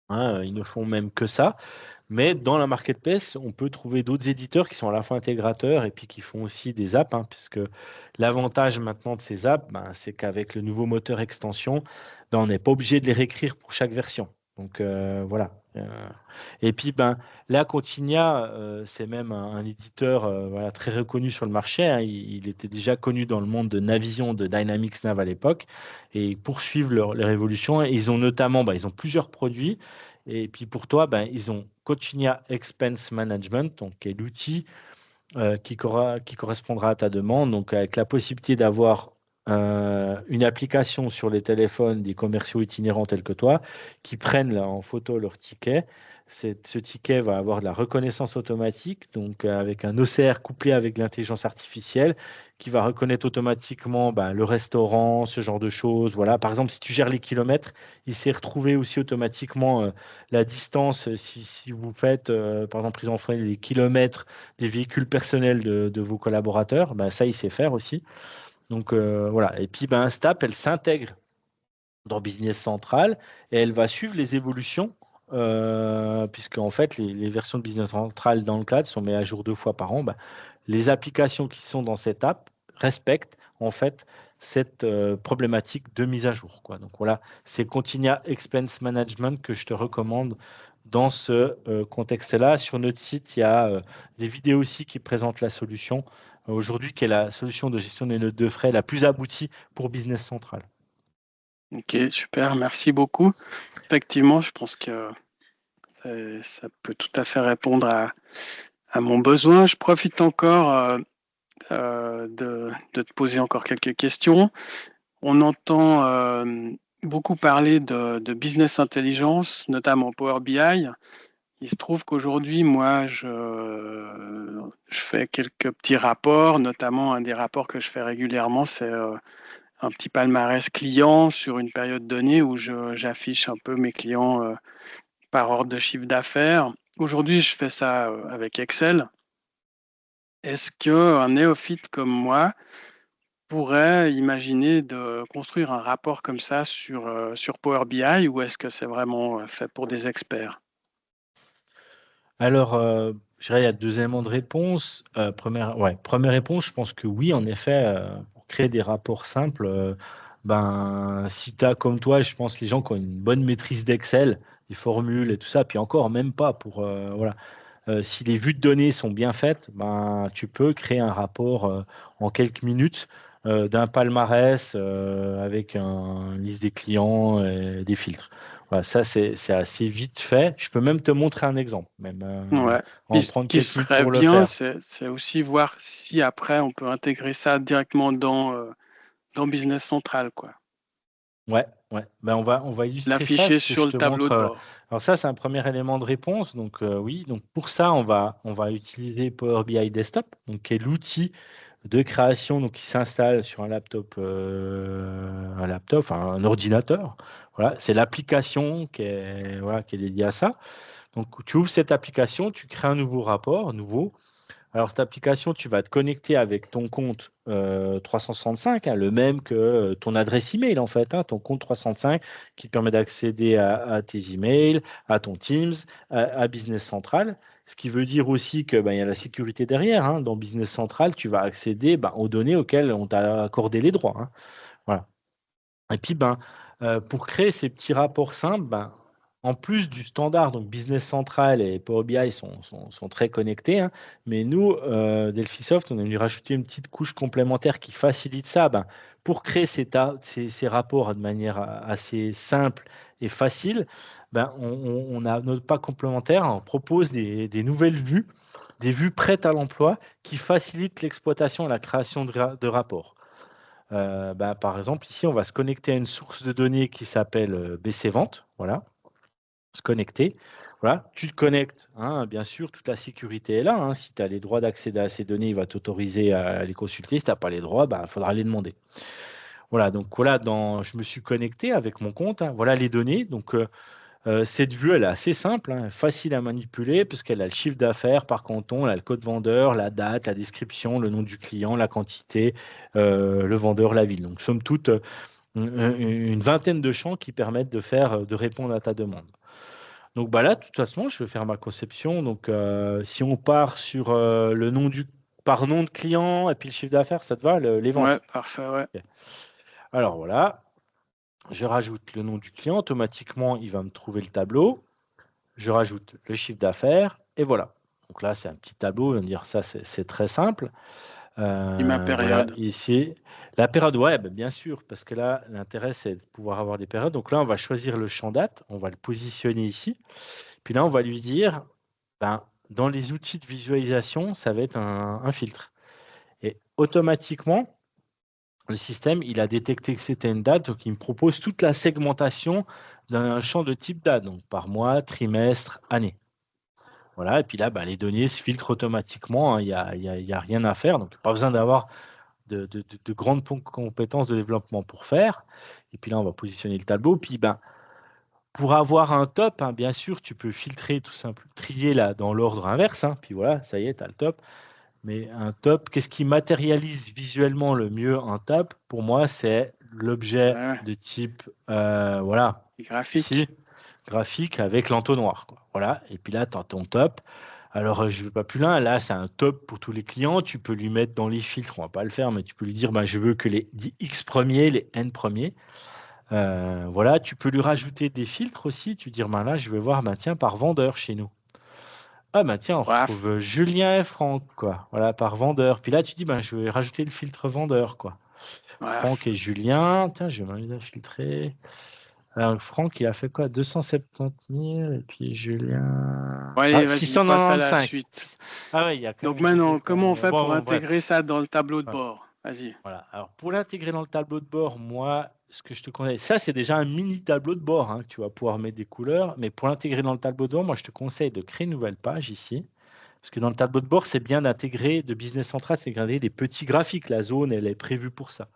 Hein, ils ne font même que ça. Mais dans la marketplace, on peut trouver d'autres éditeurs qui sont à la fois intégrateurs et puis qui font aussi des apps, hein, puisque l'avantage maintenant de ces apps, ben, c'est qu'avec le nouveau moteur extension, ben, on n'est pas obligé de les réécrire pour chaque version. Donc voilà. Et puis ben, là, Continia, c'est même un éditeur voilà, très reconnu sur le marché, hein. Il était déjà connu dans le monde de Navision, de Dynamics Nav à l'époque, et ils poursuivent leur évolution. Et ils ont notamment, ben, ils ont plusieurs produits. Et puis pour toi, ben, ils ont Continia Expense Management, donc, qui est l'outil qui correspondra à ta demande, donc avec la possibilité d'avoir une application sur les téléphones des commerciaux itinérants tels que toi, qui prennent là, en photo leur ticket. Ce ticket va avoir de la reconnaissance automatique, donc avec un OCR couplé avec l'intelligence artificielle, qui va reconnaître automatiquement ben, le restaurant, ce genre de choses. Voilà. Par exemple, si tu gères les kilomètres, il sait retrouver aussi automatiquement la distance. Si vous faites, par exemple, prise en frais les kilomètres des véhicules personnels de vos collaborateurs, ben, ça, il sait faire aussi. Donc voilà. Et puis, ben, Stap, elle s'intègre dans Business Central et elle va suivre les évolutions, puisque en fait, les versions de Business Central dans le cloud sont mises à jour 2 fois par an. Ben, les applications qui sont dans cette app respectent en fait cette problématique de mise à jour, quoi. Donc voilà, c'est Continia Expense Management que je te recommande dans ce contexte-là. Sur notre site, il y a des vidéos aussi qui présentent la solution aujourd'hui, qui est la solution de gestion des notes de frais la plus aboutie pour Business Central. Ok, super, merci beaucoup. Effectivement, je pense que ça peut tout à fait répondre à mon besoin. Je profite encore de te poser encore quelques questions. On entend beaucoup parler de business intelligence, notamment Power BI. Il se trouve qu'aujourd'hui, moi, je fais quelques petits rapports, notamment un des rapports que je fais régulièrement, c'est un petit palmarès client sur une période donnée où j'affiche un peu mes clients par ordre de chiffre d'affaires. Aujourd'hui, je fais ça avec Excel. Est-ce qu'un néophyte comme moi pourrait imaginer de construire un rapport comme ça sur Power BI ou est-ce que c'est vraiment fait pour des experts? Alors, je dirais il y a 2 éléments de réponse. Première réponse, je pense que oui, en effet, pour créer des rapports simples, si tu as comme toi, je pense les gens qui ont une bonne maîtrise d'Excel, des formules et tout ça, puis encore même pas pour, voilà. Si les vues de données sont bien faites, tu peux créer un rapport, en quelques minutes, d'un palmarès, avec une liste des clients et des filtres. Voilà, ça c'est assez vite fait. Je peux même te montrer un exemple, même, Ouais. en Puis ce prendre qui quelques minutes serait pour le bien, faire. c'est aussi voir si après on peut intégrer ça directement dans Business Central, quoi. Ouais, ouais. On va illustrer ça, L'afficher ce que sur je le te tableau montre. de bord. Alors ça, c'est un premier élément de réponse. Donc oui, donc pour ça, on va utiliser Power BI Desktop, donc qui est l'outil de création donc qui s'installe sur enfin un ordinateur. Voilà, c'est l'application qui est dédiée à ça. Donc tu ouvres cette application, tu crées un nouveau rapport, nouveau. Alors, cette application, tu vas te connecter avec ton compte 365, le même que ton adresse email, en fait, ton compte 365 qui te permet d'accéder à tes emails, à ton Teams, à Business Central. Ce qui veut dire aussi que il y a la sécurité derrière. Dans Business Central, tu vas accéder aux données auxquelles on t'a accordé les droits. Voilà. Et puis, pour créer ces petits rapports simples, en plus du standard, donc Business Central et Power BI sont très connectés, mais nous, Delphisoft, on a dû rajouter une petite couche complémentaire qui facilite ça. Pour créer ces rapports de manière assez simple et facile, on a notre pack complémentaire, on propose des nouvelles vues, des vues prêtes à l'emploi qui facilitent l'exploitation et la création de rapports. Par exemple, ici, on va se connecter à une source de données qui s'appelle BC Vente. Voilà, se connecter. Voilà, tu te connectes. Bien sûr, toute la sécurité est là. Si tu as les droits d'accéder à ces données, il va t'autoriser à les consulter. Si tu n'as pas les droits, il faudra les demander. Voilà, donc voilà, je me suis connecté avec mon compte. Voilà les données. Donc, cette vue, elle est assez simple, facile à manipuler, puisqu'elle a le chiffre d'affaires par canton, elle a le code vendeur, la date, la description, le nom du client, la quantité, le vendeur, la ville. Donc, somme toute, une vingtaine de champs qui permettent de répondre à ta demande. Donc, là, de toute façon, je vais faire ma conception. Donc, si on part sur par nom de client et puis le chiffre d'affaires, ça te va, les Ouais, ventes? parfait, ouais. Ok. Alors, voilà, je rajoute le nom du client. Automatiquement, il va me trouver le tableau. Je rajoute le chiffre d'affaires et voilà. Donc là, c'est un petit tableau, on va dire ça, c'est très simple. Et ma Voilà, période. ici, la période web, bien sûr, parce que là, l'intérêt, c'est de pouvoir avoir des périodes. Donc là, on va choisir le champ date, on va le positionner ici. Puis là, on va lui dire, dans les outils de visualisation, ça va être un filtre. Et automatiquement, le système, il a détecté que c'était une date, donc il me propose toute la segmentation d'un champ de type date, donc par mois, trimestre, année. Voilà, et puis là, les données se filtrent automatiquement, il y a rien à faire, donc pas besoin d'avoir de grandes compétences de développement pour faire. Et puis là, on va positionner le tableau. Puis pour avoir un top, bien sûr, tu peux filtrer tout simplement, trier là dans l'ordre inverse, puis voilà, ça y est, tu as le top. Mais un top, qu'est-ce qui matérialise visuellement le mieux un top? Pour moi, c'est l'objet Ouais, de type, voilà, graphique. ici, graphique avec l'entonnoir, quoi. Voilà, et puis là, tu as ton top. Alors, je ne vais pas plus loin. Là, c'est un top pour tous les clients. Tu peux lui mettre dans les filtres, on ne va pas le faire, mais tu peux lui dire, je veux que les X premiers, les N premiers. Voilà, tu peux lui rajouter des filtres aussi. Tu dis, ben là, je vais voir, ben, tiens, par vendeur chez nous. Ah, ben tiens, on Ouais, retrouve Julien et Franck, quoi. Voilà, par vendeur. Puis là, tu dis, ben, je vais rajouter le filtre vendeur, quoi. ouais. Franck et Julien. Tiens, je vais m'amuser à filtrer. Alors, Franck, il a fait quoi? 270 000. Et puis Julien. Ouais, Ah, vas-y, passe à la 695. suite. Ah ouais, il y a quand Donc même des maintenant, écarts. comment on fait Bon, pour bon, bref. intégrer ça dans le tableau de Ouais. bord? Vas-y. Voilà. Alors, pour l'intégrer dans le tableau de bord, moi, ce que je te conseille, ça, c'est déjà un mini tableau de bord, hein, que tu vas pouvoir mettre des couleurs. Mais pour l'intégrer dans le tableau de bord, moi, je te conseille de créer une nouvelle page ici. Parce que dans le tableau de bord, c'est bien d'intégrer de Business Central, c'est d'intégrer des petits graphiques. La zone, elle est prévue pour ça.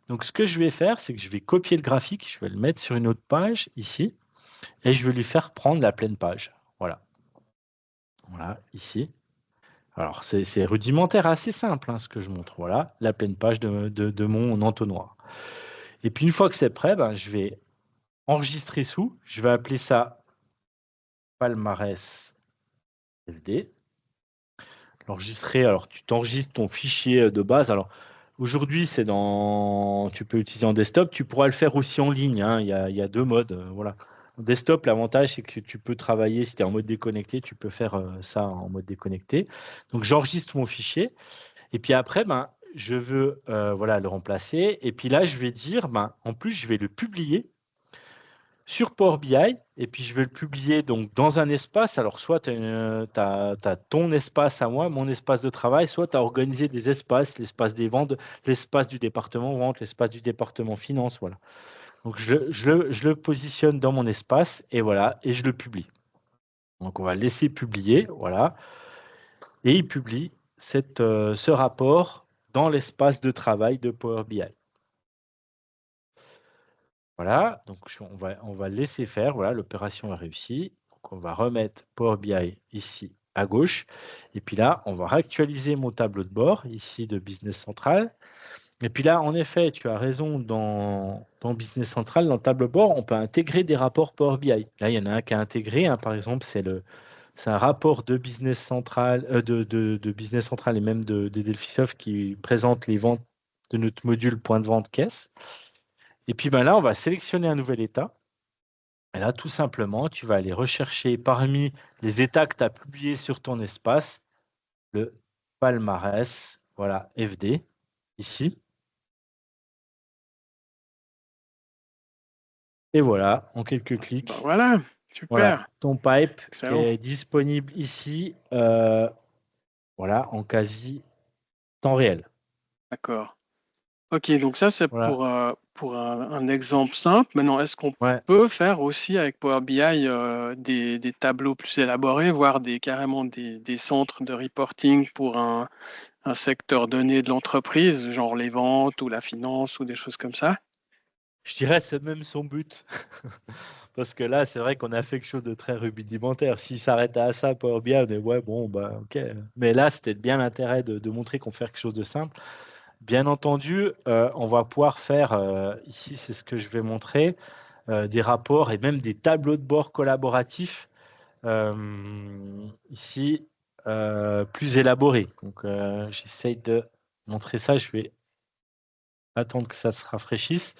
Donc, ce que je vais faire, c'est que je vais copier le graphique, je vais le mettre sur une autre page ici, et je vais lui faire prendre la pleine page. Voilà. Voilà, ici. Alors, c'est rudimentaire, assez simple, hein, ce que je montre. Voilà, la pleine page de mon entonnoir. Et puis, une fois que c'est prêt, ben, je vais enregistrer sous. Je vais appeler ça palmarès FD. L'enregistrer, alors tu t'enregistres ton fichier de base. Alors, aujourd'hui, tu peux l'utiliser en desktop. Tu pourras le faire aussi en ligne, hein. Il y a deux modes. Voilà. En desktop, l'avantage, c'est que tu peux travailler, si tu es en mode déconnecté, tu peux faire ça en mode déconnecté. Donc, j'enregistre mon fichier. Et puis après, ben, je veux voilà, le remplacer. Et puis là, je vais dire, ben, en plus, je vais le publier sur Power BI. Et puis, je vais le publier donc, dans un espace. Alors, soit tu as ton espace à moi, mon espace de travail, soit tu as organisé des espaces, l'espace des ventes, l'espace du département vente, l'espace du département finance. Voilà. Donc, je le positionne dans mon espace et voilà, et je le publie. Donc, on va laisser publier. Voilà. Et il publie ce rapport dans l'espace de travail de Power BI. Voilà, donc on va laisser faire. Voilà, l'opération est réussie. Donc on va remettre Power BI ici à gauche. Et puis là, on va réactualiser mon tableau de bord ici de Business Central. Et puis là, en effet, tu as raison, dans Business Central, dans le tableau de bord, on peut intégrer des rapports Power BI. Là, il y en a un qui est intégré, hein, par exemple, c'est un rapport de Business Central, de Business Central et même de Delphisoft qui présente les ventes de notre module point de vente caisse. Et puis ben là, on va sélectionner un nouvel état. Et là, tout simplement, tu vas aller rechercher parmi les états que tu as publiés sur ton espace, le palmarès, voilà, FD, ici. Et voilà, en quelques clics, Ben voilà, voilà, super. ton pipe qui Excellent. est disponible ici, voilà, en quasi temps réel. D'accord. Ok, donc ça, c'est Voilà, pour un exemple simple. Maintenant, est-ce qu'on ouais. peut faire aussi avec Power BI des tableaux plus élaborés, voire carrément des centres de reporting pour un secteur donné de l'entreprise, genre les ventes ou la finance ou des choses comme ça? Je dirais c'est même son but. Parce que là, c'est vrai qu'on a fait quelque chose de très rudimentaire. S'il s'arrêtait à ça, Power BI, on est ouais, bon, bah, ok. Mais là, c'était bien l'intérêt de montrer qu'on fait quelque chose de simple. Bien entendu, on va pouvoir faire, ici, c'est ce que je vais montrer, des rapports et même des tableaux de bord collaboratifs, ici, plus élaborés. Donc, j'essaye de montrer ça. Je vais attendre que ça se rafraîchisse.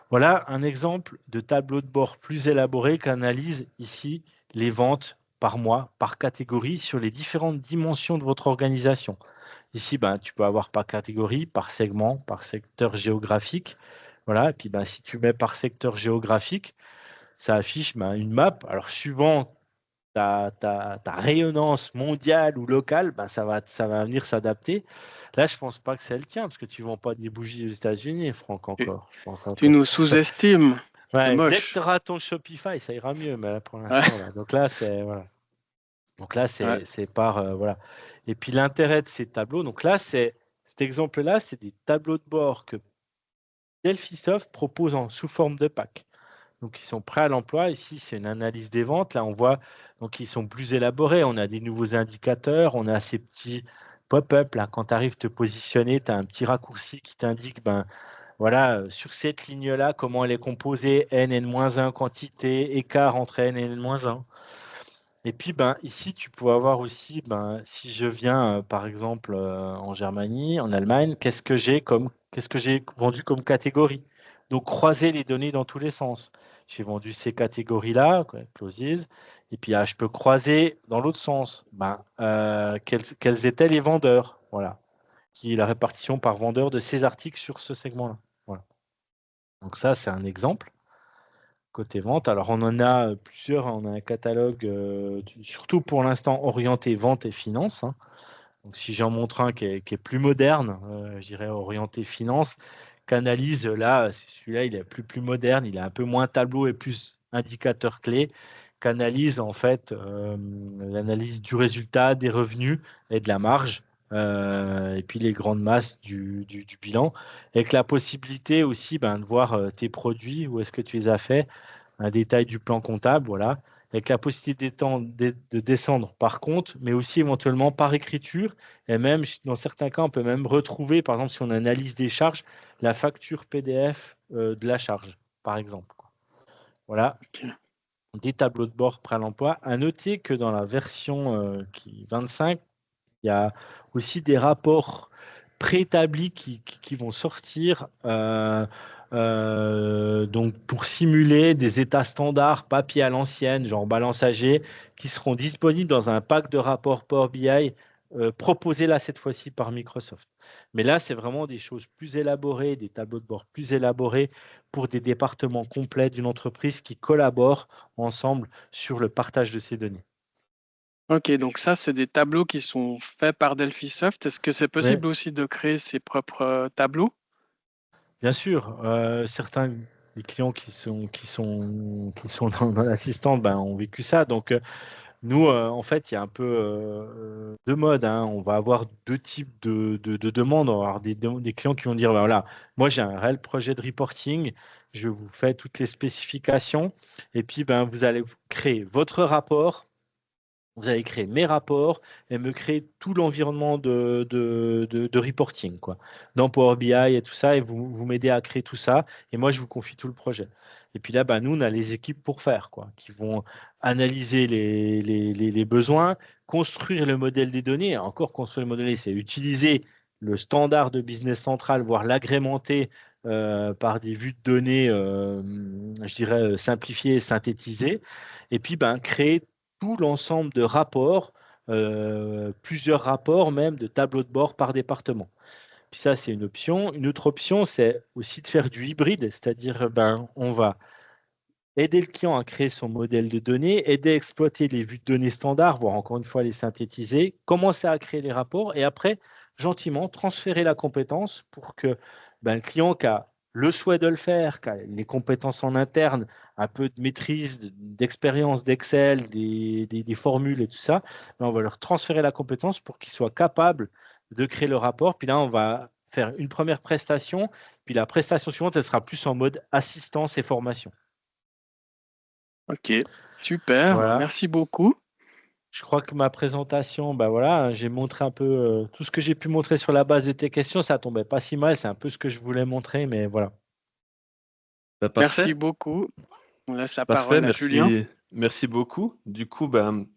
Voilà un exemple de tableau de bord plus élaboré qui analyse ici les ventes par mois, par catégorie, sur les différentes dimensions de votre organisation. Ici, ben, tu peux avoir par catégorie, par segment, par secteur géographique. Voilà. Et puis, ben, si tu mets par secteur géographique, ça affiche ben, une map. Alors, suivant ta rayonnance mondiale ou locale, ben, ça va venir s'adapter. Là, je ne pense pas que c'est le tien, parce que tu ne vends pas des bougies aux États-Unis, Franck, Tu, encore. Je pense tu encore. nous sous-estimes. C'est Ouais, dès que tu moche. auras ton Shopify, ça ira mieux, mais là, pour Ouais, l'instant, là. Donc là, ouais. c'est par voilà. Et puis l'intérêt de ces tableaux, donc là, cet exemple-là, c'est des tableaux de bord que Delphisoft propose sous forme de pack. Donc, ils sont prêts à l'emploi. Ici, c'est une analyse des ventes. Là, on voit donc ils sont plus élaborés. On a des nouveaux indicateurs. On a ces petits pop-up. Là, quand tu arrives à te positionner, tu as un petit raccourci qui t'indique ben, voilà, sur cette ligne-là, comment elle est composée, n, n-1 quantité, écart entre n et n-1. Et puis, ben, ici, tu peux avoir aussi, ben, si je viens, par exemple, en Germanie, en Allemagne, qu'est-ce que j'ai vendu comme catégorie? Donc, croiser les données dans tous les sens. J'ai vendu ces catégories-là, closes, et puis je peux croiser dans l'autre sens. Quels étaient les vendeurs, voilà, qui est la répartition par vendeur de ces articles sur ce segment-là. Voilà. Donc ça, c'est un exemple côté vente. Alors, on en a plusieurs. On a un catalogue, surtout pour l'instant, orienté vente et finance. Hein. Donc, si j'en montre un qui est plus moderne, je dirais orienté finance, qu'analyse, là, celui-là, il est plus moderne, il est un peu moins tableau et plus indicateur clé, qu'analyse en fait l'analyse du résultat, des revenus et de la marge, et puis les grandes masses du bilan, avec la possibilité aussi de voir tes produits, où est-ce que tu les as fait, un détail du plan comptable, voilà, avec la possibilité de descendre par compte, mais aussi éventuellement par écriture. Et même, dans certains cas, on peut même retrouver, par exemple, si on analyse des charges, la facture PDF de la charge, par exemple. Voilà, Ok. des tableaux de bord prêt à l'emploi. À noter que dans la version 25, il y a aussi des rapports préétablis qui vont sortir donc pour simuler des états standards papier à l'ancienne, genre balance AG, qui seront disponibles dans un pack de rapports Power BI proposé là cette fois-ci par Microsoft. Mais là, c'est vraiment des choses plus élaborées, des tableaux de bord plus élaborés pour des départements complets d'une entreprise qui collaborent ensemble sur le partage de ces données. Ok, donc ça, c'est des tableaux qui sont faits par Delphisoft. Est-ce que c'est possible aussi de créer ses propres tableaux? Bien sûr, certains des clients qui sont dans l'assistante ont vécu ça. Donc, nous, en fait, il y a un peu deux modes. Hein. On va avoir deux types de demandes. On va avoir des clients qui vont dire, voilà, moi, j'ai un réel projet de reporting. Je vous fais toutes les spécifications. Et puis, vous allez créer votre rapport. Vous allez créer mes rapports et me créer tout l'environnement de reporting, quoi, dans Power BI et tout ça, et vous m'aidez à créer tout ça, et moi, je vous confie tout le projet. Et puis là, nous, on a les équipes pour faire, quoi, qui vont analyser les besoins, construire le modèle des données. Encore construire le modèle des données, c'est utiliser le standard de Business Central, voire l'agrémenter par des vues de données, je dirais, simplifiées et synthétisées, et puis créer tout l'ensemble de rapports, plusieurs rapports même de tableaux de bord par département. Puis ça, c'est une option. Une autre option, c'est aussi de faire du hybride, c'est-à-dire on va aider le client à créer son modèle de données, aider à exploiter les vues de données standards, voire encore une fois les synthétiser, commencer à créer les rapports et après, gentiment, transférer la compétence pour que le client qui a le souhait de le faire, qui a les compétences en interne, un peu de maîtrise, d'expérience d'Excel, des formules et tout ça, on va leur transférer la compétence pour qu'il soit capable de créer le rapport. Puis là, on va faire une première prestation, puis la prestation suivante, elle sera plus en mode assistance et formation. Ok, super, Voilà. merci beaucoup. Je crois que ma présentation, voilà, j'ai montré un peu tout ce que j'ai pu montrer sur la base de tes questions. Ça tombait pas si mal. C'est un peu ce que je voulais montrer, mais voilà. Merci Parfait. beaucoup. On laisse la Parfait, parole à Julien. merci beaucoup. Du coup,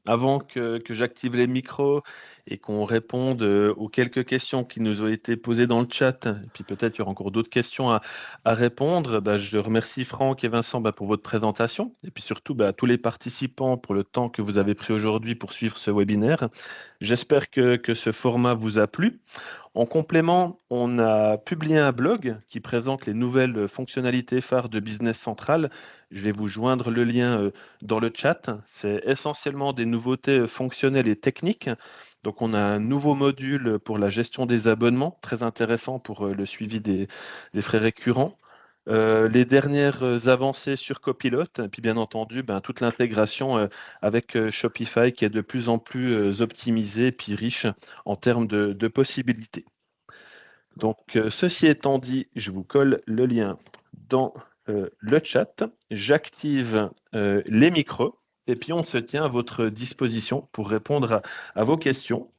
avant que j'active les micros et qu'on réponde aux quelques questions qui nous ont été posées dans le chat, et puis peut-être il y aura encore d'autres questions à répondre, je remercie Franck et Vincent pour votre présentation, et puis surtout tous les participants pour le temps que vous avez pris aujourd'hui pour suivre ce webinaire. J'espère que ce format vous a plu. En complément, on a publié un blog qui présente les nouvelles fonctionnalités phares de Business Central. Je vais vous joindre le lien dans le chat. C'est essentiellement des nouveautés fonctionnelles et techniques. Donc, on a un nouveau module pour la gestion des abonnements, très intéressant pour le suivi des frais récurrents. Les dernières avancées sur Copilot, et puis bien entendu, toute l'intégration avec Shopify qui est de plus en plus optimisée puis riche en termes de possibilités. Donc, ceci étant dit, je vous colle le lien dans le chat. J'active les micros et puis on se tient à votre disposition pour répondre à vos questions.